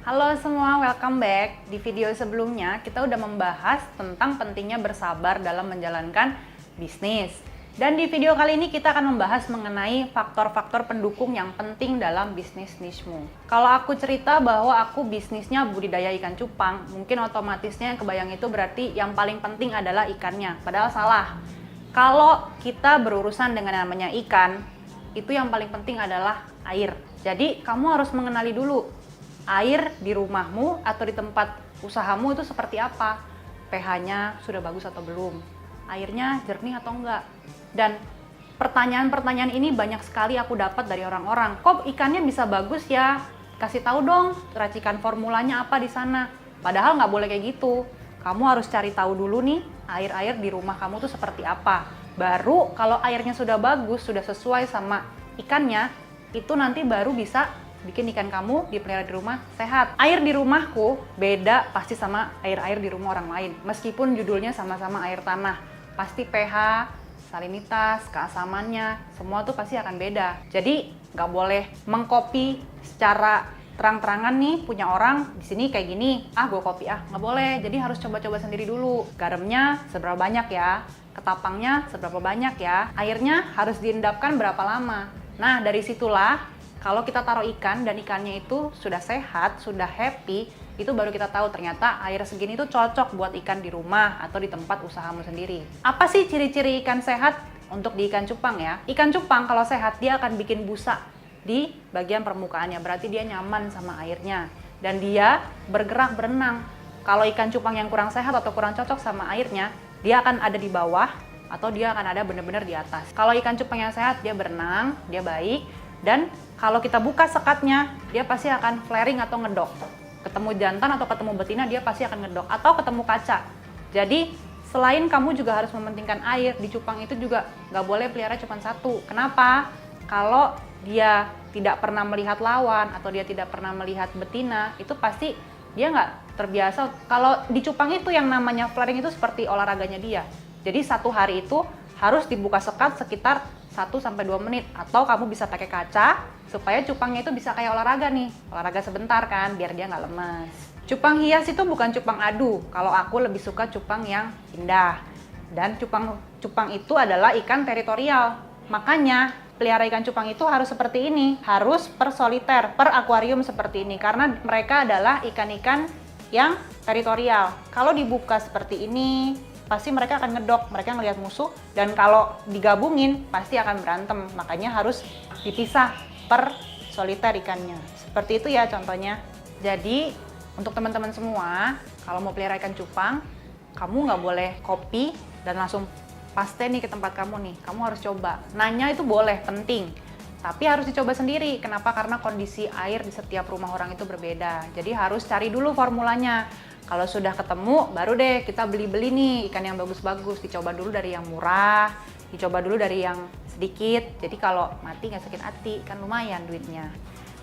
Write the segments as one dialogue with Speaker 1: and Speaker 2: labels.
Speaker 1: Halo semua, welcome back. Di video sebelumnya kita udah membahas tentang pentingnya bersabar dalam menjalankan bisnis. Dan di video kali ini kita akan membahas mengenai faktor-faktor pendukung yang penting dalam bisnis niche-mu. Kalau aku cerita bahwa aku bisnisnya budidaya ikan cupang, mungkin otomatisnya yang kebayang itu berarti yang paling penting adalah ikannya. Padahal salah. Kalau kita berurusan dengan namanya ikan, itu yang paling penting adalah air. Jadi kamu harus mengenali dulu air di rumahmu atau di tempat usahamu itu seperti apa. pH-nya sudah bagus atau belum, airnya jernih atau enggak. Dan pertanyaan-pertanyaan ini banyak sekali aku dapat dari orang-orang. Kok ikannya bisa bagus ya? Kasih tahu dong racikan formulanya apa di sana. Padahal nggak boleh kayak gitu. Kamu harus cari tahu dulu nih air-air di rumah kamu tuh seperti apa. Baru kalau airnya sudah bagus, sudah sesuai sama ikannya, itu nanti baru bisa bikin ikan kamu dipelihara di rumah sehat. Air di rumahku beda pasti sama air-air di rumah orang lain. Meskipun judulnya sama-sama air tanah, pasti pH, salinitas, keasamannya, semua tuh pasti akan beda. Jadi nggak boleh mengcopy secara terang-terangan nih punya orang di sini kayak gini, gue copy nggak boleh. Jadi harus coba-coba sendiri dulu. Garamnya seberapa banyak ya, ketapangnya seberapa banyak ya, airnya harus diendapkan berapa lama. Nah dari situlah kalau kita taruh ikan dan ikannya itu sudah sehat, sudah happy, itu baru kita tahu ternyata air segini itu cocok buat ikan di rumah atau di tempat usahamu sendiri. Apa sih ciri-ciri ikan sehat untuk di ikan cupang ya? Ikan cupang kalau sehat dia akan bikin busa di bagian permukaannya, berarti dia nyaman sama airnya dan dia bergerak berenang. Kalau ikan cupang yang kurang sehat atau kurang cocok sama airnya, dia akan ada di bawah atau dia akan ada benar-benar di atas. Kalau ikan cupang yang sehat dia berenang, dia baik, dan kalau kita buka sekatnya dia pasti akan flaring atau ngedok. Ketemu jantan atau ketemu betina dia pasti akan ngedok atau ketemu kaca. Jadi selain kamu juga harus mementingkan air, di cupang itu juga nggak boleh pelihara cuma satu. Kenapa? Kalau dia tidak pernah melihat lawan atau dia tidak pernah melihat betina, itu pasti dia nggak terbiasa. Kalau di cupang itu yang namanya flaring itu seperti olahraganya dia. Jadi satu hari itu harus dibuka sekat sekitar 1-2 menit, atau kamu bisa pakai kaca supaya cupangnya itu bisa kayak olahraga nih, olahraga sebentar kan biar dia nggak lemas. Cupang hias itu bukan cupang adu, kalau aku lebih suka cupang yang indah. Dan cupang itu adalah ikan teritorial, makanya pelihara ikan cupang itu harus seperti ini, harus per soliter, per akuarium seperti ini, karena mereka adalah ikan-ikan yang teritorial. Kalau dibuka seperti ini pasti mereka akan ngedok, mereka ngelihat musuh, dan kalau digabungin pasti akan berantem. Makanya harus dipisah per soliter ikannya. Seperti itu ya contohnya. Jadi untuk teman-teman semua, kalau mau pelihara ikan cupang, kamu nggak boleh copy dan langsung paste nih ke tempat kamu nih. Kamu harus coba. Nanya itu boleh, penting. Tapi harus dicoba sendiri. Kenapa? Karena kondisi air di setiap rumah orang itu berbeda. Jadi harus cari dulu formulanya. Kalau sudah ketemu, baru deh kita beli-beli nih ikan yang bagus-bagus. Dicoba dulu dari yang murah, dicoba dulu dari yang sedikit. Jadi kalau mati nggak sakit hati, kan lumayan duitnya.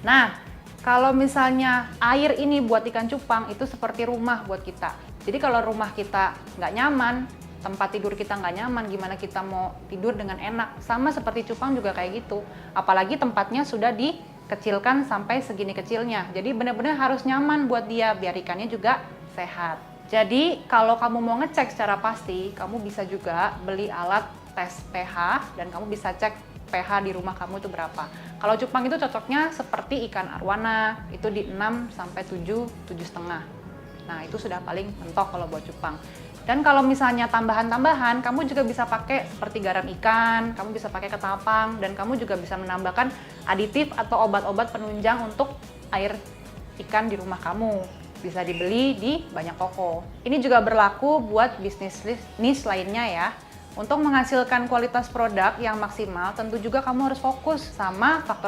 Speaker 1: Nah, kalau misalnya air ini buat ikan cupang, itu seperti rumah buat kita. Jadi kalau rumah kita nggak nyaman, tempat tidur kita nggak nyaman, gimana kita mau tidur dengan enak? Sama seperti cupang juga kayak gitu. Apalagi tempatnya sudah dikecilkan sampai segini kecilnya. Jadi benar-benar harus nyaman buat dia, biar ikannya juga sehat. Jadi kalau kamu mau ngecek secara pasti, kamu bisa juga beli alat tes pH dan kamu bisa cek pH di rumah kamu itu berapa. Kalau cupang itu cocoknya seperti ikan arwana, itu di 6-7, 7,5. Nah itu sudah paling mentok kalau buat cupang. Dan kalau misalnya tambahan-tambahan, kamu juga bisa pakai seperti garam ikan, kamu bisa pakai ketapang, dan kamu juga bisa menambahkan aditif atau obat-obat penunjang untuk air ikan di rumah kamu. Bisa dibeli di banyak toko. Ini juga berlaku buat bisnis niche lainnya ya. Untuk menghasilkan kualitas produk yang maksimal, tentu juga kamu harus fokus sama faktor